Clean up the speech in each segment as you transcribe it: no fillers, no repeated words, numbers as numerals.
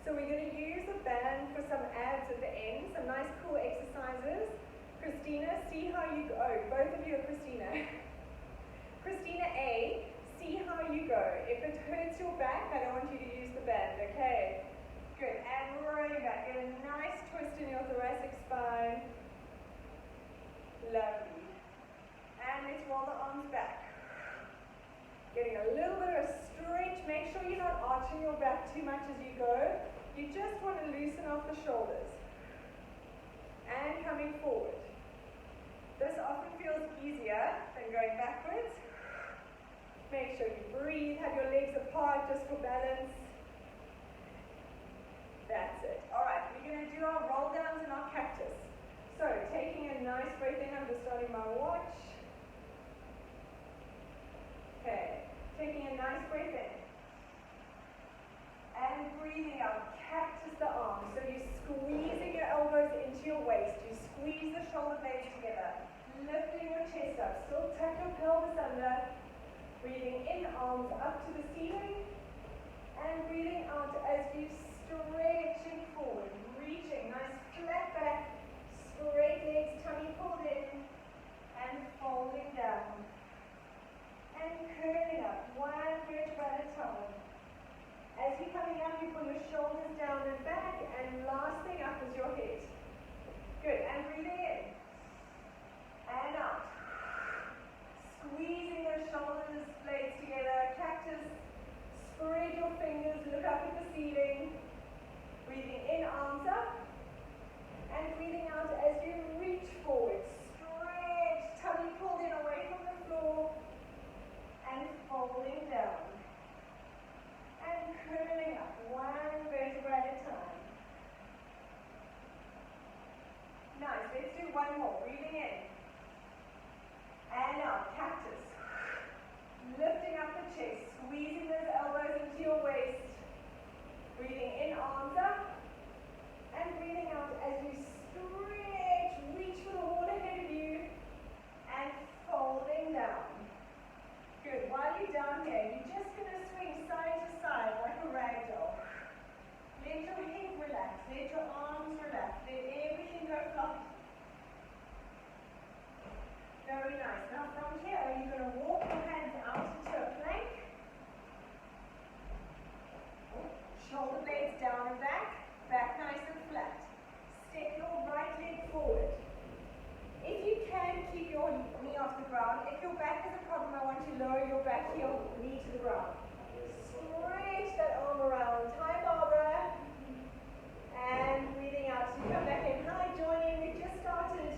So we're going to use the band for some abs at the end, some nice cool exercises. Christina, see how you go. Oh, both of you are Christina. Christina A, see how you go. If it hurts your back, I don't want you to use the band, okay? Good, and rolling back. Get a nice twist in your thoracic spine. Lovely. And let's roll the arms back. Getting a little bit of a stretch. Make sure you're not arching your back too much as you go. You just want to loosen off the shoulders. And coming forward. This often feels easier than going backwards. Make sure you breathe, have your legs apart just for balance. That's it. Alright, we're going to do our roll downs and our cactus. So, taking a nice breath in, I'm just starting my watch. Okay, taking a nice breath in. And breathing out, cactus the arms. So you're squeezing your elbows into your waist. You squeeze the shoulder blades together. Lifting your chest up. Still tuck your pelvis under. Breathing in, arms up to the ceiling. And breathing out as you stretching forward. Reaching, nice flat back. Straight legs, tummy pulled in. And folding down. And curling up, one vertebra at a time. As you're coming up, you pull your shoulders down and back, and last thing up is your head. Good, and breathing in. And out. Squeezing those shoulders, blades together, cactus. Spread your fingers, look up at the ceiling. Breathing in, arms up. And breathing out as you reach forward. Stretch, tummy pulled in away from the floor. And folding down. And curling up, one vertebra at a time. Nice, let's do one more. Breathing in. And out, cactus. Lifting up the chest, squeezing those elbows into your waist. Breathing in, arms up. And breathing out as you stretch, reach for the wall ahead of you. And folding down. Good. While you're down here, you're just going to swing side to side like a rag doll. Let your head relax. Let your arms relax. Let everything go fluffy. Very nice. Now from here, you're going to walk your hands out into a plank. Shoulder blades down and back. Back nice and flat. Step your right leg forward. If you can, keep your knee off the ground. If your back is a problem, I want you to lower your back heel, knee to the ground. Stretch that arm around. Hi, Barbara. And breathing out. So you come back in. Hi, join in. We just started.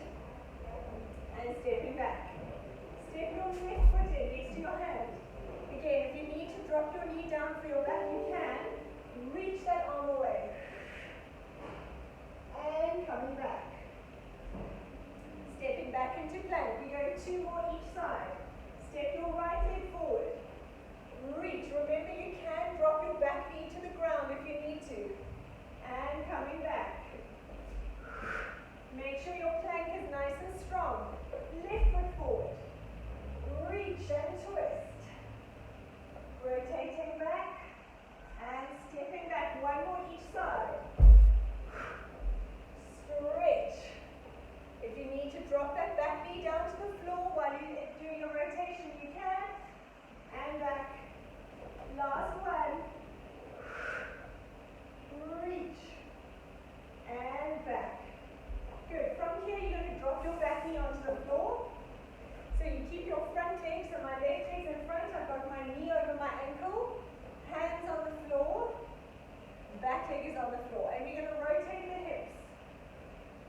And stepping back. Step your left foot in next to your hand. Again, if you need to drop your knee down for your back, you can. Reach that arm away. And coming back. Stepping back into plank. We go two more each side. Step your right leg forward. Reach. Remember you can drop your back knee to the ground if you need to. And coming back. Make sure your plank is nice and strong. Left foot forward. Reach and twist. Rotating back. And stepping back. One more each side. Stretch. If you need to drop that back knee down to the floor while you're doing your rotation, you can. And back. Last one. Reach. And back. Good. From here, you're going to drop your back knee onto the floor. So you keep your front leg, so my left leg's in front. I've got my knee over my ankle. Hands on the floor. Back leg is on the floor. And we're going to rotate the hips.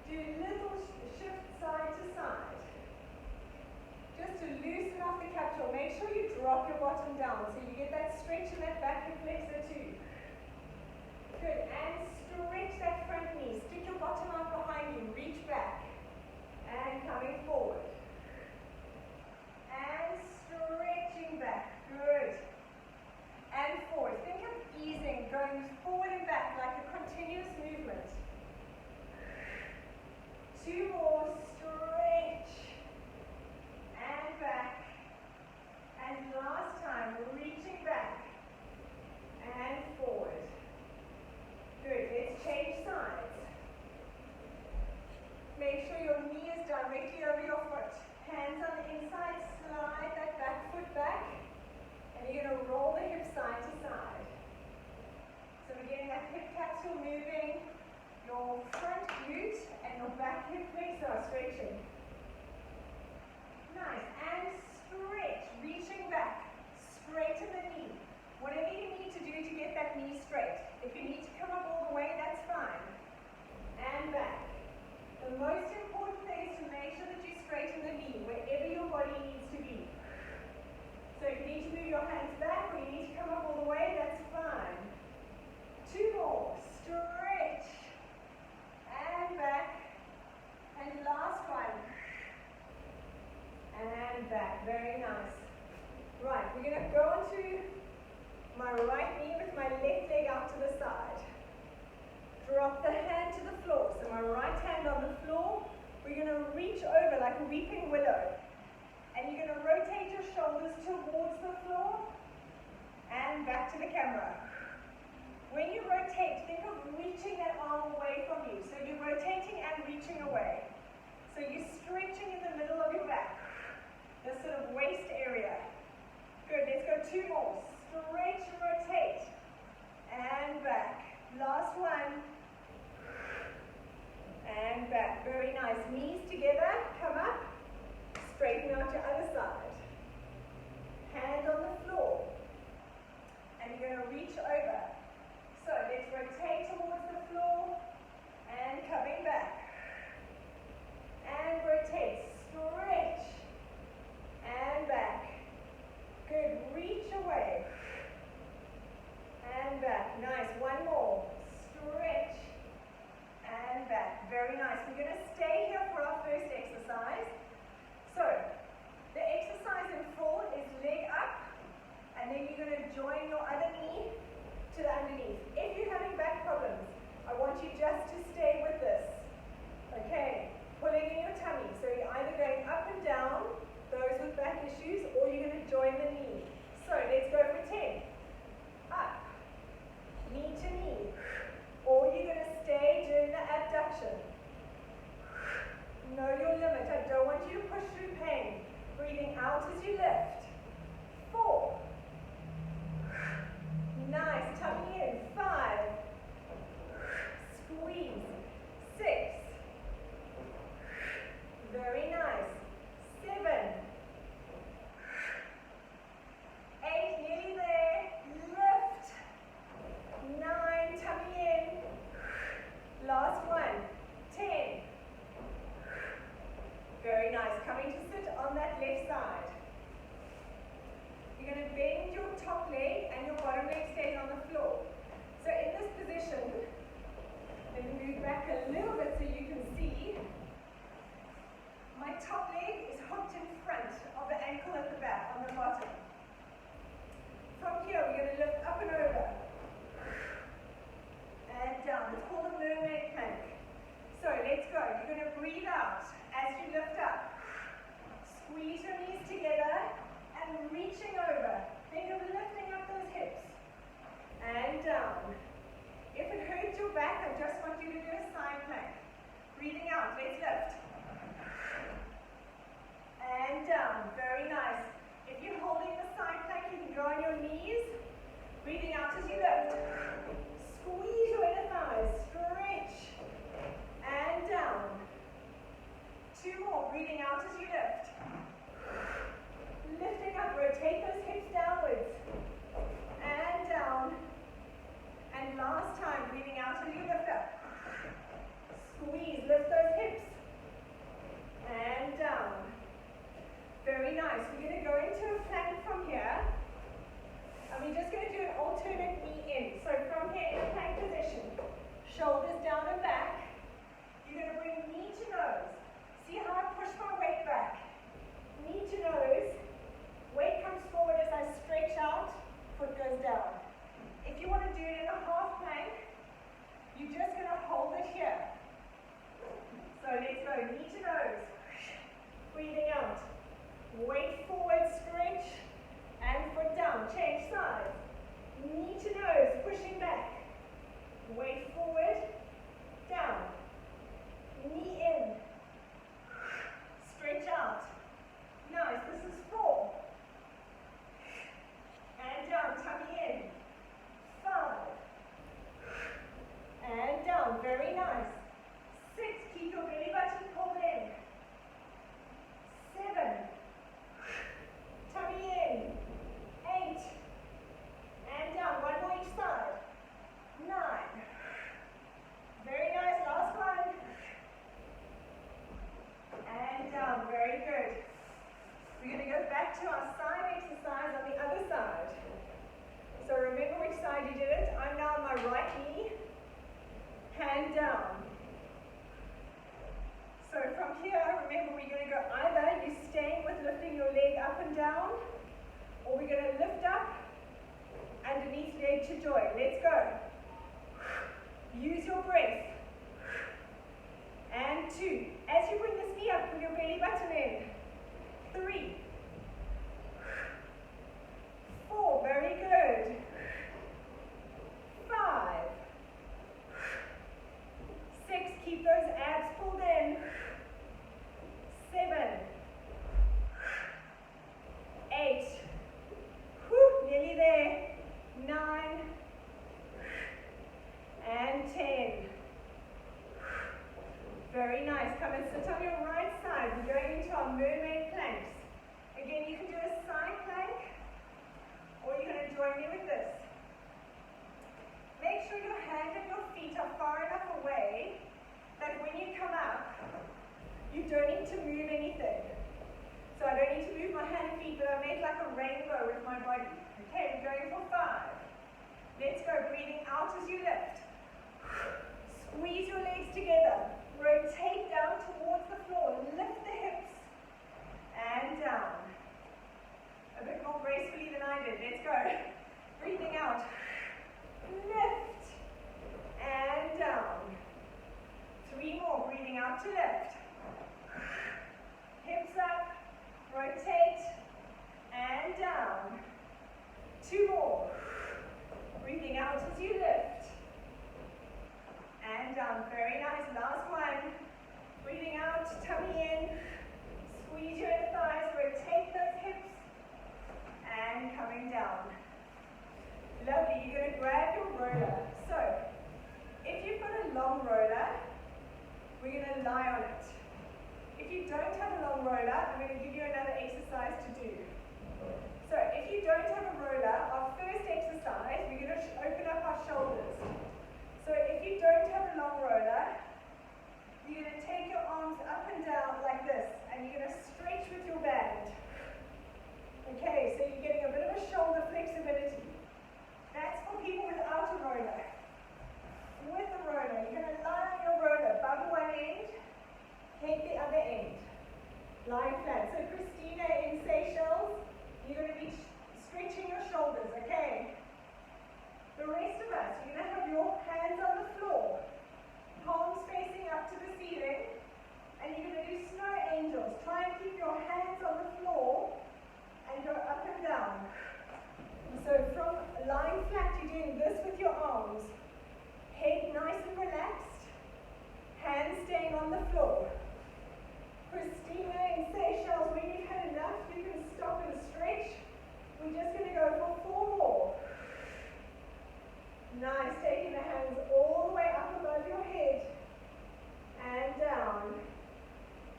Do little shift side to side. Just to loosen off the capsule. Make sure you drop your bottom down so you get that stretch in that back hip flexor too. Good. And stretch that front knee. Stick your bottom out behind you. Reach back. And coming forward. And stretching back. Good. And forward. Think of easing, going forward and back like a continuous movement. Two more, stretch, and back, and last time, reaching back, and forward. Good, Right, we're going to go onto my right knee with my left leg out to the side. Drop the hand to the floor. So my right hand on the floor. We're going to reach over like a weeping willow. And you're going to rotate your shoulders towards the floor and back to the camera. When you rotate, think of reaching that arm away from you. So you're rotating and reaching away. So you're stretching in the middle of your back, this sort of waist area. Good, let's go 2 more. Stretch, rotate, and back. Last one. And back. Very nice. Knees together, come up. Straighten out your other side. Hand on the floor. And you're going to reach over. So let's rotate towards the floor and coming back. And rotate. Stretch. And back. Good. Reach away. And back. Nice. One more. Stretch. And back. Very nice. We're going to stay here for our first exercise. So, the exercise in full is leg up, and then you're going to join your other knee to the underneath. If you're having back problems, I want you just to stay with this. Okay, pulling in your tummy. So you're either going up and down, those with back issues, or you're going to join the knee. So let's go for 10. Up, knee to knee. Or you're going to stay doing the abduction. Know your limit. I don't want you to push through pain. Breathing out as you lift. 4. Nice. Tummy in. 5. Squeeze. 6. Very nice. 7. 8. Nearly there. Lift. 9. Tummy in. Last one. 10. Very nice. Coming to sit on that left side. You're going to bend your top leg and your bottom leg stays on the floor. So in this position, let me move back a little bit so you can see. My top leg is hooked in front of the ankle at the back, on the bottom. From here, we're going to lift up and over. And down. It's called a mermaid plank. So let's go. You're going to breathe out as you lift up. Squeeze your knees together and reaching over. Think of lifting up those hips. And down. If it hurts your back, I just want you to do a side plank. Breathing out. Let's lift. And down. Very nice. If you're holding the side plank, you can go on your knees. Breathing out as you lift. Squeeze your inner thighs. Stretch. And down. 2 more. Breathing out as you lift. Lifting up. Rotate those hips downwards. And down. And last time. Breathing out as you lift up. Squeeze. Lift those hips. And down. Very nice. We're going to go into a plank from here. And we're just going to do an alternate knee in. So from here in a plank position. Shoulders down and back. You're going to bring knee to nose. See how I push my weight back. Knee to nose. lift up, underneath leg to join. Let's go. Use your breath. And 2. As you bring this knee up, put your belly button in. 3. 4. Very good. 5. 6. Keep those abs pulled in. 7. 8. Whew, nearly there. 9. And 10. Very nice. Come and sit on your right side. We're going into our mermaid planks. Again, you can do a side plank, or you're going to join me with this. Make sure your hand and your feet are far enough away that when you come up, you don't need to move anything. So I don't need to move my hand and feet, but I make like a rainbow with my body. Okay, we're going for 5. Let's go. Breathing out as you lift. Squeeze your legs together. Rotate down towards the floor. Lift the hips. And down. A bit more gracefully than I did. Let's go. Breathing out. Lift. And down. 3 more. Breathing out to lift. Hips up. Rotate. And down. 2 more. Breathing out as you lift. And down. Very nice. Last one. Breathing out. Tummy in. Squeeze your inner thighs. Rotate those hips. And coming down. Lovely. You're going to grab your roller. So, if you've got a long roller, we're going to lie on it. If you don't have a long roller, I'm going to give you another exercise to do. So, if you don't have a roller, our first exercise, we're going to open up our shoulders. So, if you don't have a long roller, you're going to take your arms up and down like this, and you're going to stretch with your band. Okay, so you're getting a bit of a shoulder flexibility. That's for people without a roller. With a roller, you're going to lie on your roller, bum one end, head the other end. Lying flat. So Christina in Seychelles, you're going to be stretching your shoulders, okay? The rest of us, you're going to have your hands on the floor, palms facing up to the ceiling, and you're going to do snow angels. Try and keep your hands on the floor and go up and down. So from lying flat, you're doing this with your arms. Head nice and relaxed, hands staying on the floor. Christina in Seychelles, when you've had enough, you can stop and stretch. We're just going to go for 4 more. Nice, taking the hands all the way up above your head and down.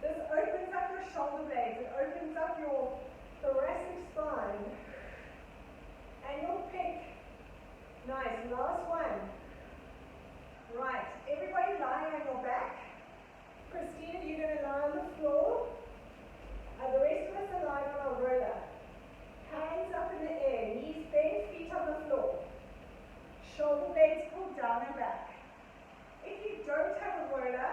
This opens up your shoulder blades, it opens up your thoracic spine and your pec. Nice, last one. Right, everybody lying on your back. Christina, you're going to lie on the floor. The rest of us are lying on our roller. Hands up in the air, knees bent, feet on the floor. Shoulder blades pulled down and back. If you don't have a roller,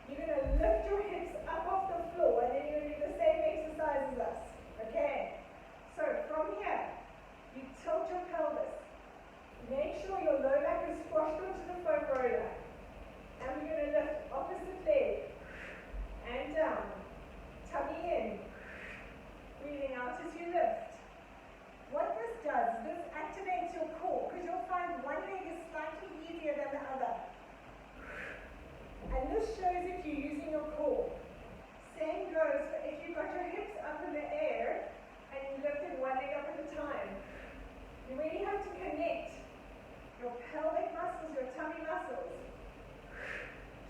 you're going to lift your hips up off the floor, and then you're going to do the same exercise as us. Okay? So from here, you tilt your pelvis. Make sure your low back is squashed onto the foam roller. And we're going to lift opposite leg. And down. Tummy in. Breathing out as you lift. What this does, this activates your core, because you'll find one leg is slightly easier than the other. And this shows if you're using your core. Same goes for if you've got your hips up in the air and you lifted one leg up at a time. You really have to connect your pelvic muscles, your tummy muscles.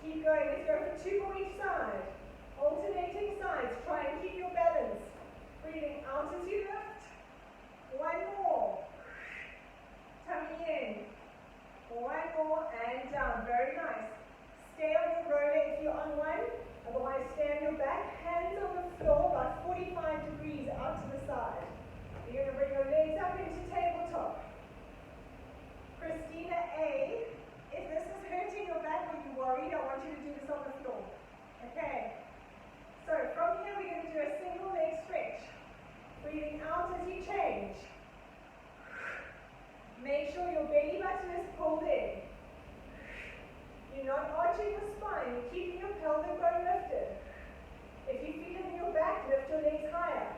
Keep going. Let's go for 2 more each side. Alternating sides. Try and keep your balance. Breathing out as you lift. 1 more. Tummy in. 1 more and down. Very nice. Stay on your roller if you're on one. Otherwise, stay on your back. Hands on the floor, about 45 degrees out to the side. You're going to bring your legs up into tabletop. Christina A, if this is hurting your back or you're worried, I want you to do this on the floor. Okay? So from here, we're going to do a single leg stretch. Breathing out as you change. Make sure your belly button is pulled in. You're not arching the spine, you're keeping your pelvic bone lifted. If you feel it in your back, lift your legs higher.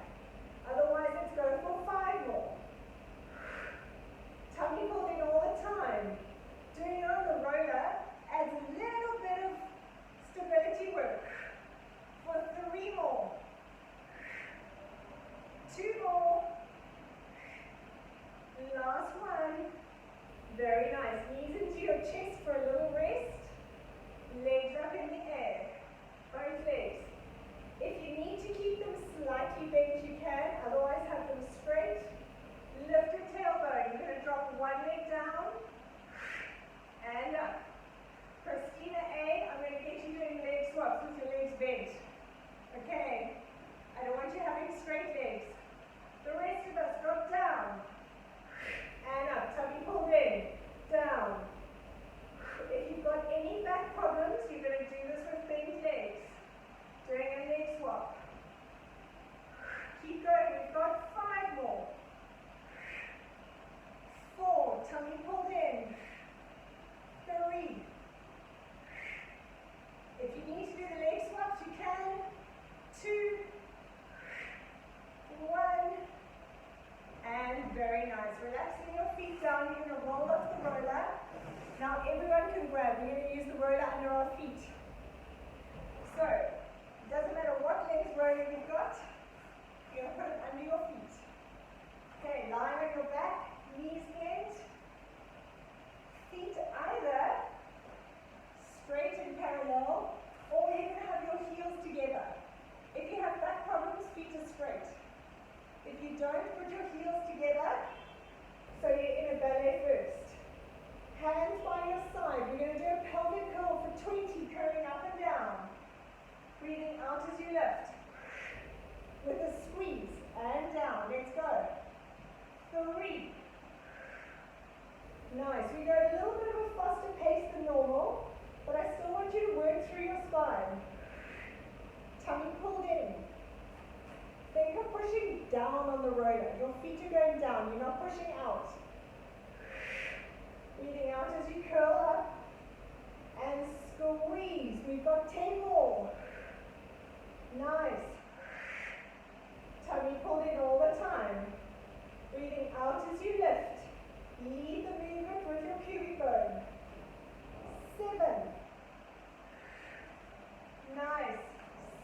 Otherwise, let's go for 5 more. Tummy pulled in all the time. Doing it on the roller adds a little bit of stability work. For 3 more. 2 more. Last one. Very nice. Knees into your chest for a little rest. Legs up in the air. Both legs. If you need to keep them slightly bent, you can. Otherwise, have them straight. Lift your tailbone. You're going to drop one leg down and up. Christina A, I'm going to get you doing leg swaps with your legs bent. Okay? I don't want you having straight legs. The rest of us, drop down and up. Tummy pulled in. Down. If you've got any back problems, you're going to do this with bent legs. Doing a leg swap. Keep going. We've got 5 more. 4. Tummy pulled in. 3. If you need to do the leg swaps, you can. 2. 1. And very nice. Relaxing your feet down. You're going to roll off the roller. Now everyone can grab. We're going to use the roller under our feet. So, it doesn't matter what legs roller you've got. You're going to put it under your feet. Okay, lying on your back, knees bent. Feet either straight and parallel, or you're going to have your heels together. If you have back problems, feet are straight. If you don't, put your heels together, so you're in a ballet first. Hands by your side. We're going to do a pelvic curl for 20, curling up and down. Breathing out as you lift. With a squeeze and down. Let's go. 3. Nice. We go a little bit of a faster pace than normal, but I still want you to work through your spine. Tummy pulled in. Think of pushing down on the roller. Your feet are going down. You're not pushing out. Breathing out as you curl up and squeeze. We've got 10 more. Nice. Tummy pulled in all the time. Breathing out as you lift. Lead the movement with your pubic bone. 7. Nice.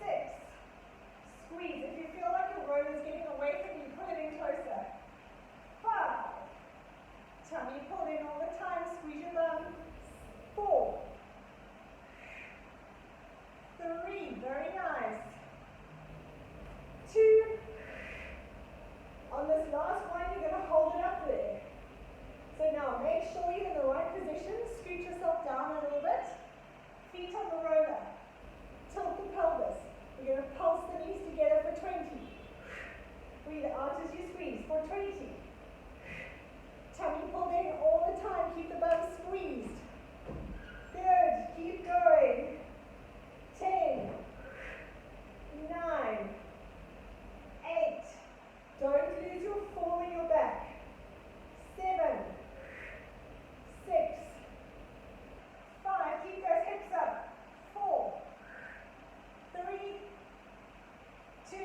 6. Squeeze. If you feel like your roller is getting away from you, pull it in closer. 5. Tummy pulled in all the time. Squeeze your bum. 4. 3. Very nice. 2. On this last one, you're going to hold it up there. So now, make sure you're in the right position. Scoot yourself down a little bit. Feet on the roller. Tilt the pelvis. We're going to pulse the knees together for 20. Breathe out as you squeeze for 20. Tummy pulled in all the time. Keep the bum squeezed. Good. Keep going. 10. 9. 8. Don't lose your form in your back. 7. 6. 5. Keep those hips up. 4. 3. 2.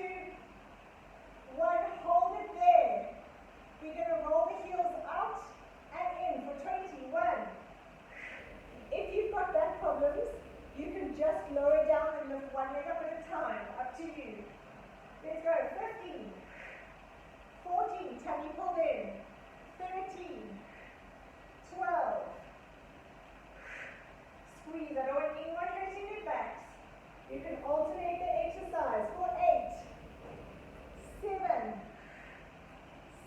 1. Hold it there. We're going to roll the heels out and in for 21. If you've got back problems, you can just lower down and lift one leg up at a time. Up to you. Let's go. 15. 14. Tummy pulled in. 13. 12. Squeeze. I don't want anyone hurting your backs. You can alternate the exercise for 8. 7.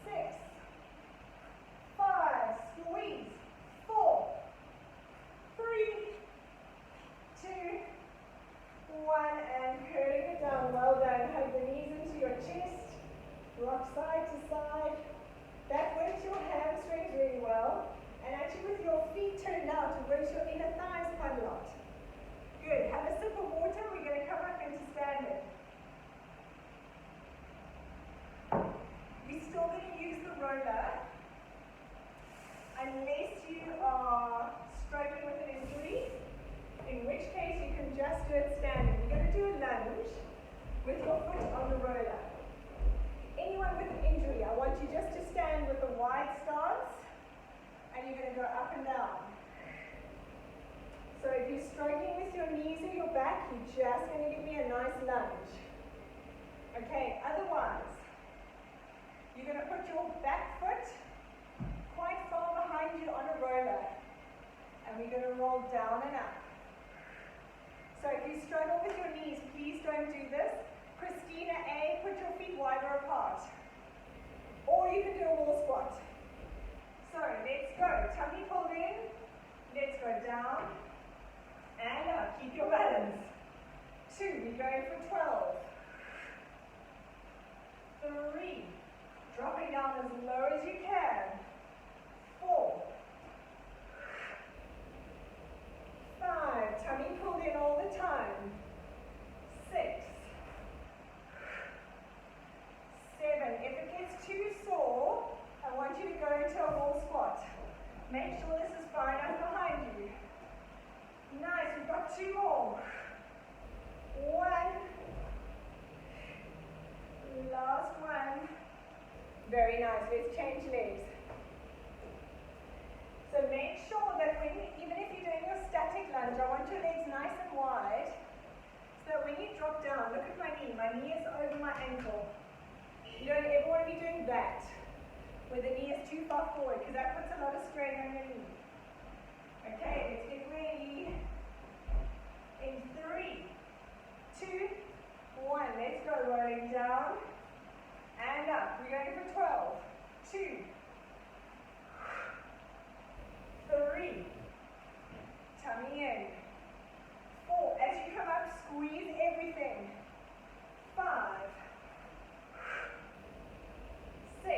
6. 5. Squeeze. 4. 3. 2. 1. And curling it down. Well done. Hug the knees into your chest. Rock side to side. That works your hamstrings really well. And actually with your feet turned out, it works your inner thighs quite a lot. Good. Have a sip of water. We're going to come up into standing. We're still going to use the roller. You're going to put your back foot quite far behind you on a roller. And we're going to roll down and up. So if you struggle with your knees, please don't do this. Christina A, put your feet wider apart. Or you can do a wall squat. So let's go. Tummy pulled in. Let's go down and up. Keep your balance. 2, we're going for 12. 3, dropping down as low as you can. 4, 5, tummy pulled in all the time. 6, 7, if it gets too sore, I want you to go into a wall squat. Make sure this is far enough behind you. Nice, we've got 2 more. 1, last one. Very nice, let's change legs. So make sure that even if you're doing your static lunge, I want your legs nice and wide, so that when you drop down, look at my knee is over my ankle. You don't ever want to be doing that, where the knee is too far forward, because that puts a lot of strain on your knee. Okay, let's get ready. In 3, 2, 1, let's go, rolling down and up. We're going for 12, 2, 3, tummy in, 4, as you come up, squeeze everything, 5, 6,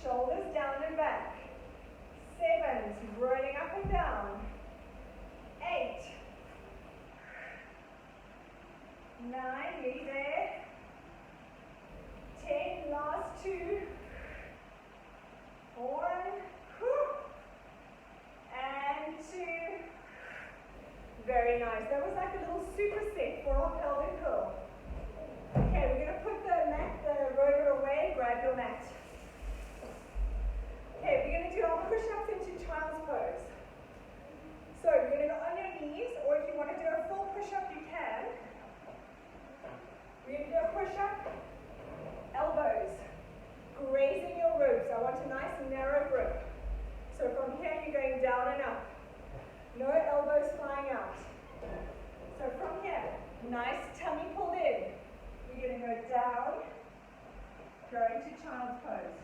shoulders down and back, 7, rolling up and down, 8, 9, nearly there, 10, last 2, 1, and 2, very nice. That was like a little superset for our pelvic curl. Okay, we're going to put the roller away, grab your mat. Okay, we're going to do our push-ups into child's pose. So you're going to go on your knees, or if you want to do a full push-up, you can. We're going to do a push-up, elbows, grazing your ribs. I want a nice narrow grip. So from here, you're going down and up. No elbows flying out. So from here, nice tummy pulled in. We're going to go down, go into child's pose.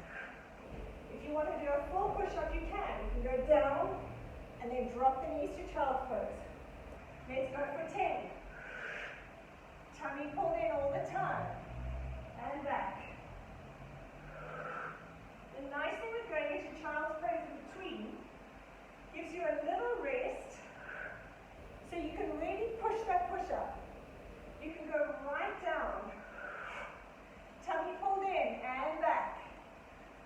If you want to do a full push-up, you can. You can go down and then drop the knees to child's pose. Let's go for 10. Tummy pulled in all the time. And back. The nice thing with going into child's pose in between gives you a little rest so you can really push that push-up. You can go right down. Tummy pulled in and back.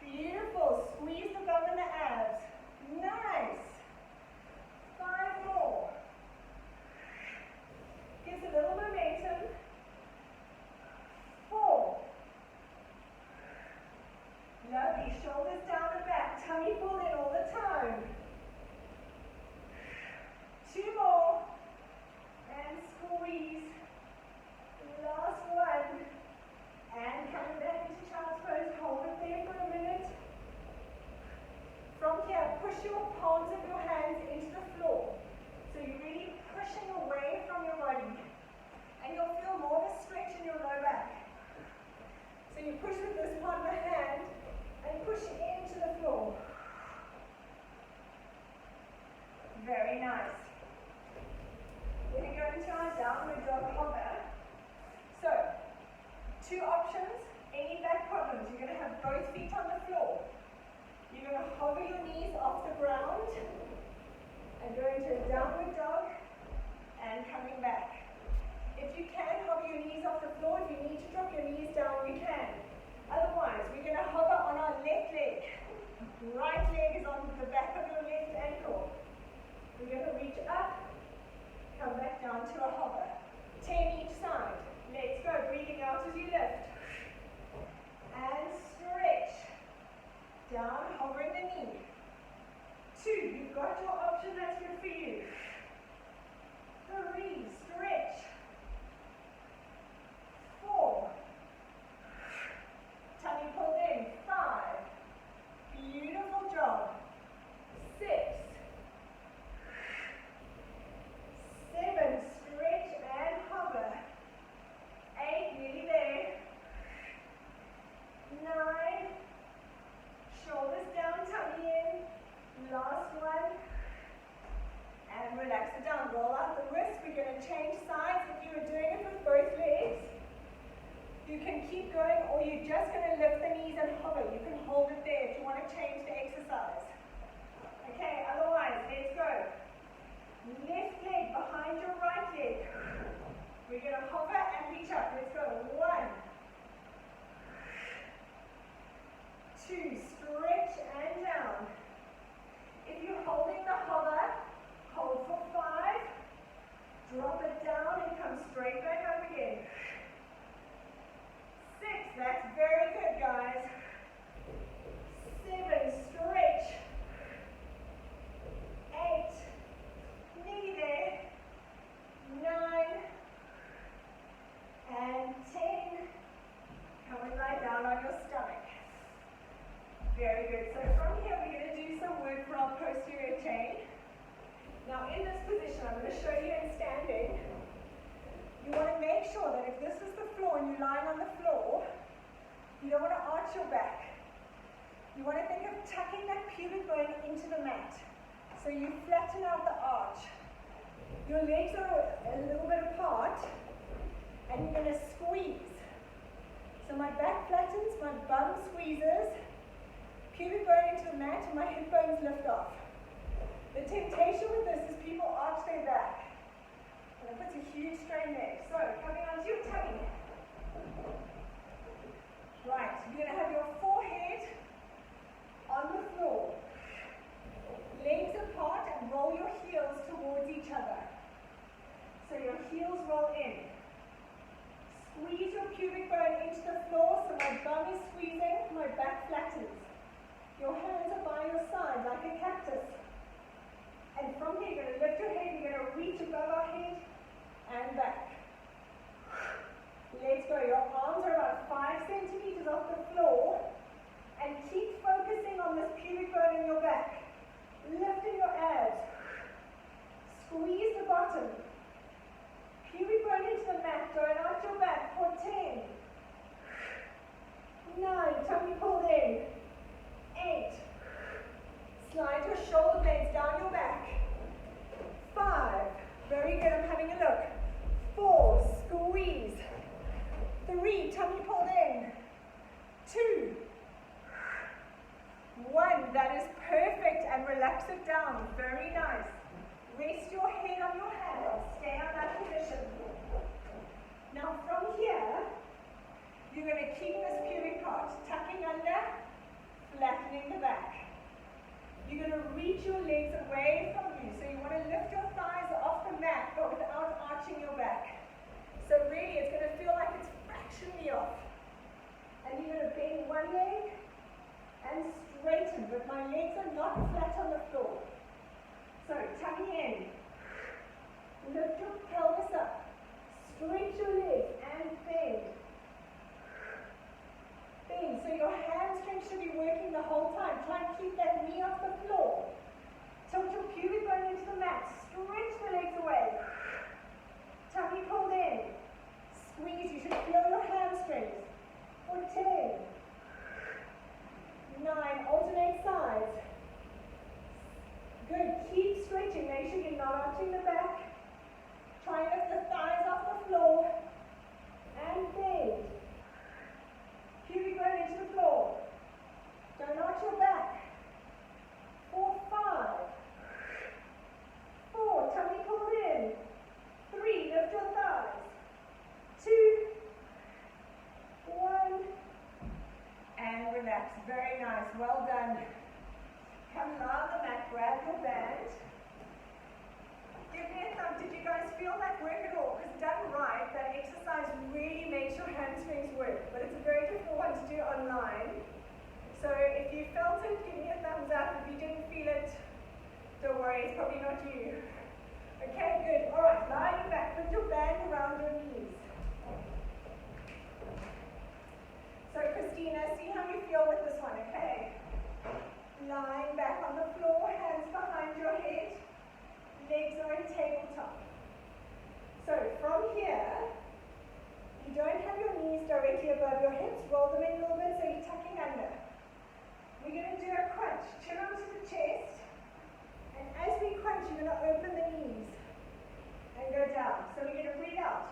Beautiful. Squeeze the bum and the abs. Nice. 5 more. Gives a little momentum. 4. Lovely. Shoulders down and back. Tummy pulled in all the time. 2 more. And squeeze. Last one. And coming back into child's pose. Hold it there for a minute. From here, push your palms of your hands into the floor. So you're really pushing away from your body. And you'll feel more of a stretch in your lower back. So you push with this part of the hand and push into the floor. Very nice. We're going to go into our downward dog hover. So, 2 options, any back problems. You're going to have both feet on the floor. You're going to hover your knees off the ground and go into a downward dog and coming back. If you can, hover your knees off the floor. If you need to drop your knees down, you can. Otherwise, we're going to hover on our left leg. Right leg is on the back of your left ankle. We're going to reach up, come back down to a hover. 10 each side. Let's go. Breathing out as you lift. And stretch. Down, hovering the knee. 2, you've got your option, that's good for you. 3, stretch. 4. Tummy pulled in. to change the exercise. Okay, otherwise, let's go. Left leg behind your right leg. We're going to hover and reach up. Let's go. 1, 2, stretch and down. If you're holding the hover, hold for 5, drop it down and come straight back up again. 6, that's very good, guys. 7, stretch. 8, knee there. 9, and 10. Come and lie down on your stomach. Very good. So from here we're going to do some work for our posterior chain. Now in this position, I'm going to show you in standing. You want to make sure that if this is the floor and you're lying on the floor, you don't want to arch your back. You want to think of tucking that pubic bone into the mat. So you flatten out the arch. Your legs are a little bit apart, and you're going to squeeze. So my back flattens, my bum squeezes, pubic bone into the mat, and my hip bones lift off. The temptation with this is people arch their back, and it puts a huge strain there. So, coming onto your tummy. Right, you're going to have your forehead on the floor. Legs apart and roll your heels towards each other. So your heels roll in. Squeeze your pubic bone into the floor so my bum is squeezing, my back flattens. Your hands are by your side like a cactus. And from here, you're going to lift your head, you're going to reach above our head and back. Let's go. Your arms are about 5 centimeters off the floor. And keep focusing on this pubic bone in your back. Lifting your abs. Squeeze the bottom. Pubic bone into the mat. Going out your back for 10. 9. Tummy pulled in. 8. Slide your shoulder blades down your back. 5. Very good. I'm having a look. 4. Squeeze. 3. Tummy pulled in. 2. 1. That is perfect. And relax it down. Very nice. Rest your head on your hands. Stay on that position. Now from here, you're going to keep this pubic part tucking under, flattening the back. You're going to reach your legs away from you. So you want to lift your thighs off the mat, but without arching your back. So really, it's going to feel like it's fractionally off. And you're going to bend one leg and straighten, but my legs are not flat on the floor. So tummy in. Lift your pelvis up. Stretch your legs and bend. Bend. So your hamstrings should be working the whole time. Try and keep that knee off the floor. Tilt your pubic bone into the mat. Stretch the legs away. Tummy pulled in. Squeeze. You should feel your hamstrings. For 10. 9. Alternate sides. Good. Keep stretching. Make sure you're not arching the back. Try and lift the thighs off the floor. And bend. Pubic bone into the floor. Don't arch your back. For 5. 4. Tummy pulled in. 3. Lift your thighs. 2. 1. And relax. Very nice. Well done. Come lie on the mat. Grab your band. Give me a thumb. Did you guys feel that work at all? Because done right, that exercise really makes your hamstrings work. But it's a very difficult one to do online. So if you felt it, give me a thumbs up. If you didn't feel it, don't worry, it's probably not you. Okay, good. All right, lie on your back. Put your band around your knees. So Christina, see how you feel with this one, okay? Lying back on the floor, hands behind your head. Legs are in tabletop. So from here, you don't have your knees directly above your hips. Roll them in a little bit so you're tucking under. We're going to do a crunch. Chin onto the chest. And as we crunch, you're going to open the knees and go down. So we're going to breathe out.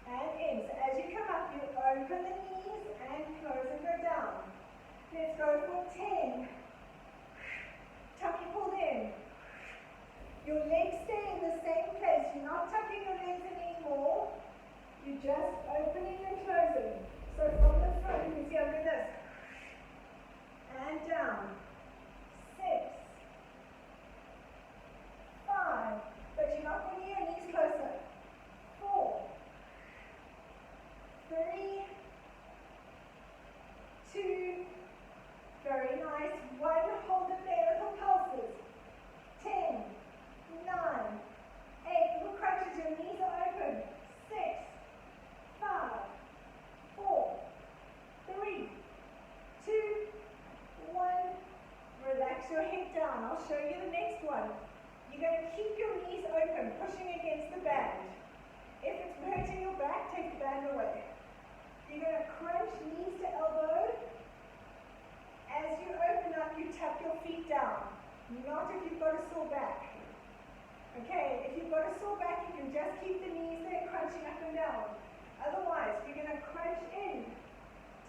And in. So as you come up, you open the knees and close and go down. You're going to keep your knees open, pushing against the band. If it's hurting your back, take the band away. You're going to crunch knees to elbow. As you open up, you tap your feet down. Not if you've got a sore back. Okay, if you've got a sore back, you can just keep the knees there, crunching up and down. Otherwise, you're going to crunch in,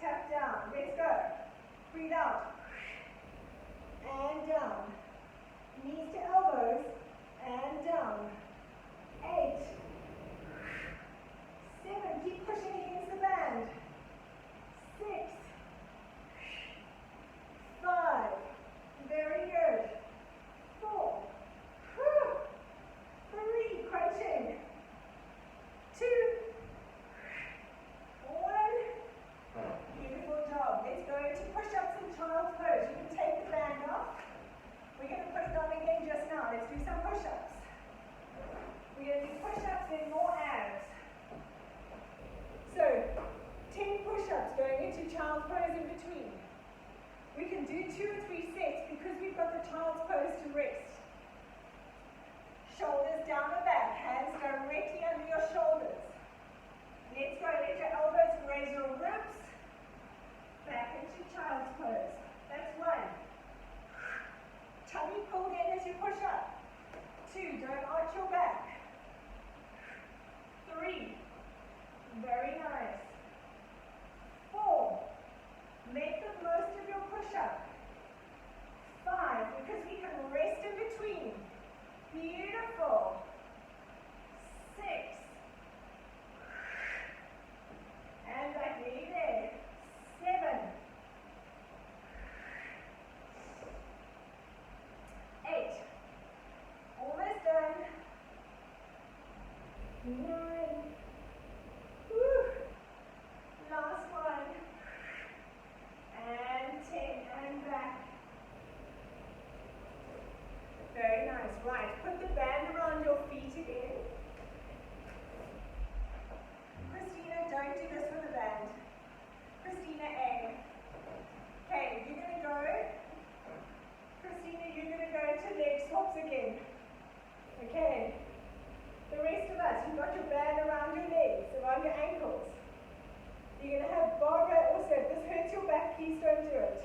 tap down. Let's go. Breathe out. And down. Knees to elbows. And down. 8. 7. Keep pushing against the band. 6. 5. Very good. 4. 3. Crunching. 2. 1. Beautiful job. Let's go into push-ups and child's pose. You can take the band off. We're going to put it on again just now. Let's do some push-ups. We're going to do push-ups and more abs. So, 10 push-ups going into child's pose in between. We can do 2 or 3 sets because we've got the child's pose to rest. Shoulders down the back, hands directly under your shoulders. Let's go, let your elbows raise your ribs. Back into child's pose. That's 1. Tummy pulled in as you push up. 2, don't arch your back. 3, very nice. 4, make the most of your push-up. 5, because we can rest in between. Beautiful. 6, and back, nearly there. 7, 8, almost done. 9, whew. Last one, and 10, and back. Very nice. Right, put the band around your feet again. Christina, don't do this with the band. Christina, A. Okay, you're going to go. Christina, you're going to go to leg swaps again. Okay. The rest of us, you've got your band around your legs, around your ankles. You're going to have barbell also. If this hurts your back, please don't do it.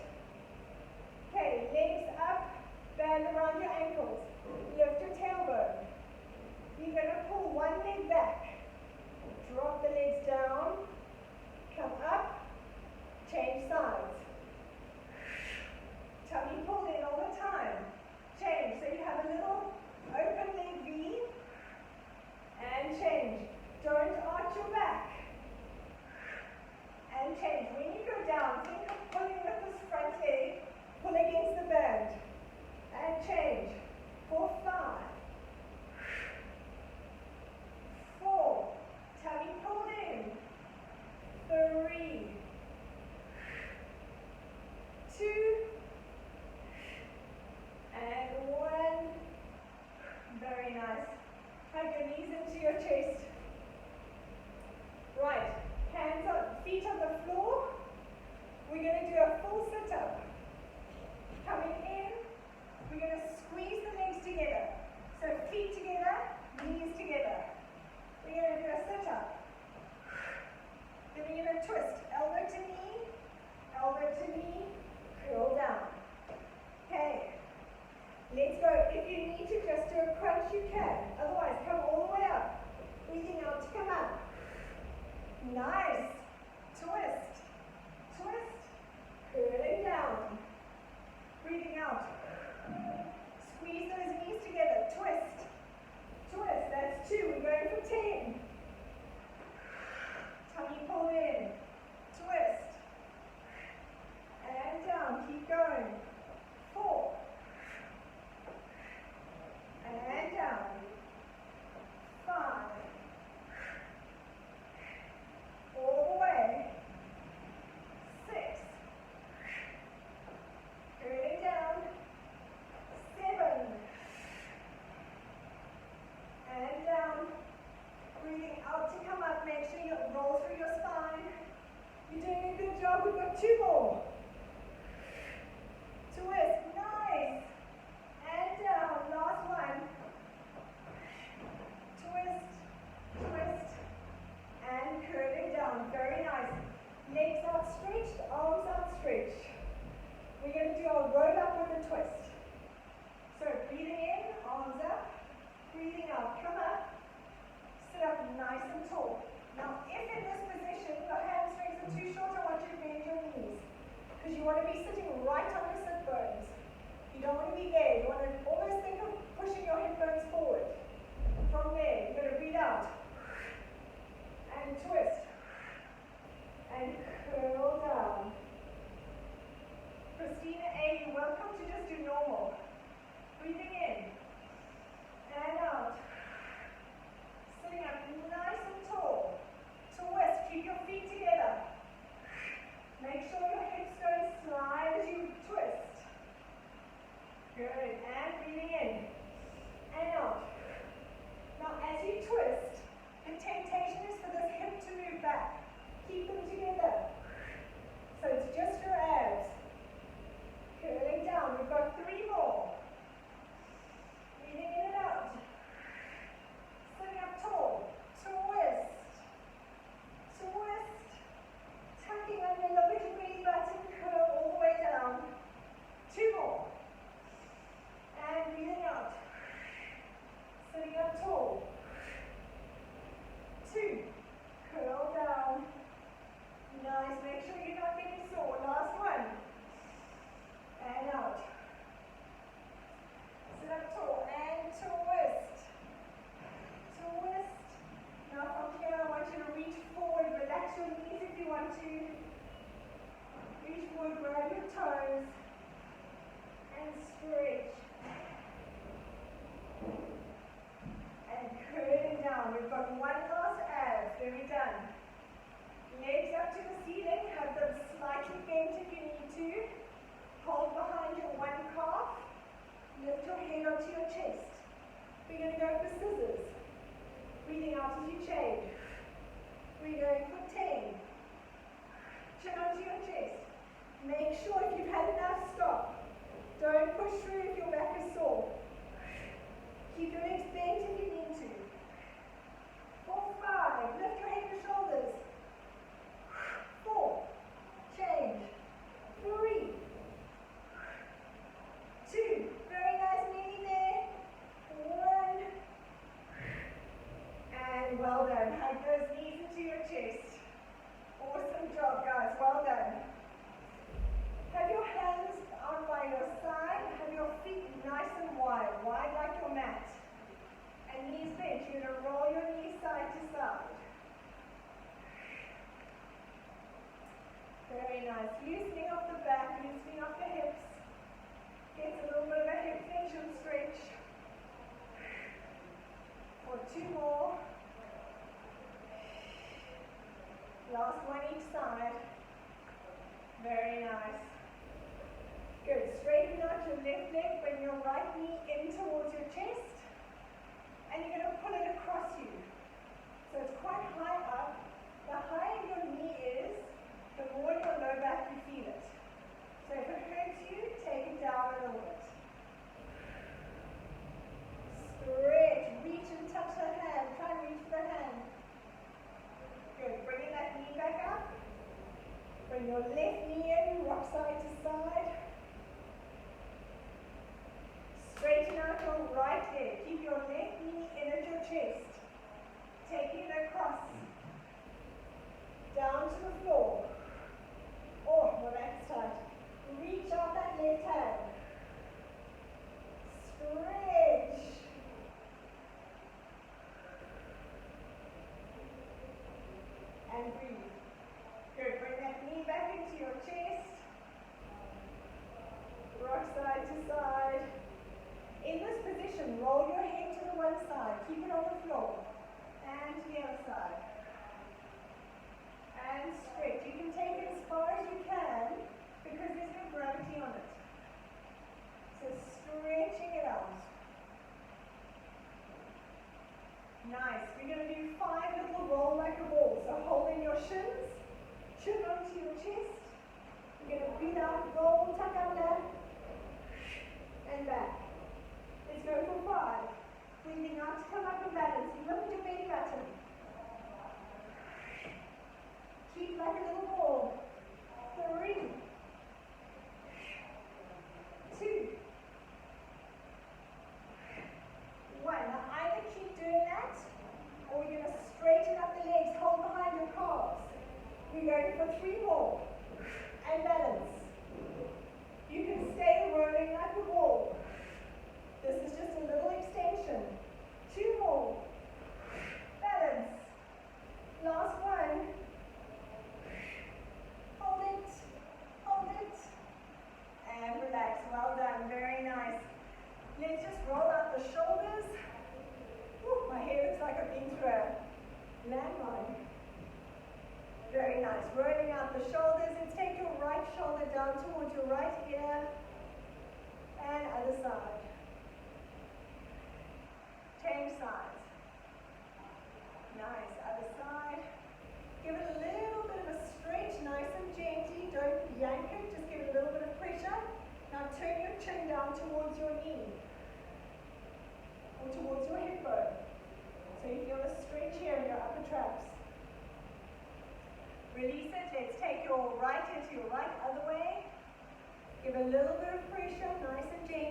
Okay, legs up, band around your ankles. Lift your tailbone. You're going to pull one leg back. Drop the legs down. Come up. Change sides. Tummy pulled in all the time. Change. So you have a little open leg V. And change. Don't arch your back. And change. When you go down, think of pulling with this front leg. Pull against the band. And change. For 5. 4. Tummy pulled in. 3. 2. And 1. Very nice. Hug your knees into your chest. Right. Hands on, feet on the floor. We're going to do a full sit-up. Coming in. We're going to squeeze the legs together. out, come up, sit up nice and tall. Now, if in this position your hamstrings are too short, I want you to bend your knees. Because you want to be sitting right on your sit bones. You don't want to be there. You want to almost think of pushing your hip bones forward. From there, you're going to breathe out. And twist. And curl down. Christina A, you're welcome to just do normal. Breathing in. And out. Sitting up nice and tall. Twist. Keep your feet together. Make sure your hips don't slide as you twist. Good. And breathing in. And out. Now as you twist, the temptation is for this hip to move back. Keep them together. So it's just your abs. Curling down. We've got 3 more. Breathing in and out. Sitting up tall. Twist. Twist. Tucking under, look at your belly button, curl all the way down. 2 more. And breathing out. Sitting up tall. 2. Curl down. Nice. Make sure you're not getting sore. Last one. And out. Sit up tall and twist. Twist. Now from here I want you to reach forward. Relax your knees if you want to. Reach forward, grab your toes. And stretch. And curling down. We've got 1 last abs. Very done. Legs up to the ceiling. Have them slightly bent if you need to. Hold behind your 1 calf. Lift your head onto your chest. We're going to go for scissors. Breathing out as you change. We're going for 10. Chin onto your chest. Make sure if you've had enough, stop. Don't push through if your back is sore. Keep your legs bent if you need to. For 5, lift your head and shoulders. 4, change. 3, 2, very nice, nearly there. 1, and well done. Hug those knees into your chest. Awesome job, guys, well done. Have your hands on by your side, have your feet nice and wide like your mat. And knees bent, you're going to roll your knees side to side. Very nice. Loosening off the back, loosening off the hips. Get a little bit of a hip flexion stretch. For 2 more. Last one each side. Very nice. Good. Straighten out your left leg, bring your right knee in towards your chest. And you're going to pull it across you. So it's quite high up. The higher your knee is, the more in your low back you feel it. So if it hurts you, take it down a little bit. Stretch, reach and touch the hand. Try and reach the hand. Good. Bringing that knee back up. Bring your left knee in, rock side to side. Straighten out your right leg. Keep your left knee in at your chest. Taking it across. Down to the floor. Oh, well that's tight. Reach out that left hand. Stretch. And breathe. Good. Bring that knee back into your chest. Rock side to side. In this position, roll your head to the one side. Keep it on the floor. And to the other side. And stretch. You can take it as far as you can because there's no gravity on it. So stretching it out. Nice. We're going to do 5 little roll like a ball. So holding your shins, chin onto your chest. We're going to breathe out, roll, tuck under, and back. Let's go for 5. Breathing out to come up and balance. Lift your belly button. Keep like a little ball. 3, 2, 1. Now either keep doing down towards your right ear, and other side. Change sides. Nice, other side. Give it a little bit of a stretch, nice and gently. Don't yank it, just give it a little bit of pressure. Now turn your chin down towards your knee, or towards your hip bone. So you feel a stretch here in your upper traps. Release it. Let's take your right into your right, other way. Give a little bit of pressure, nice and gentle.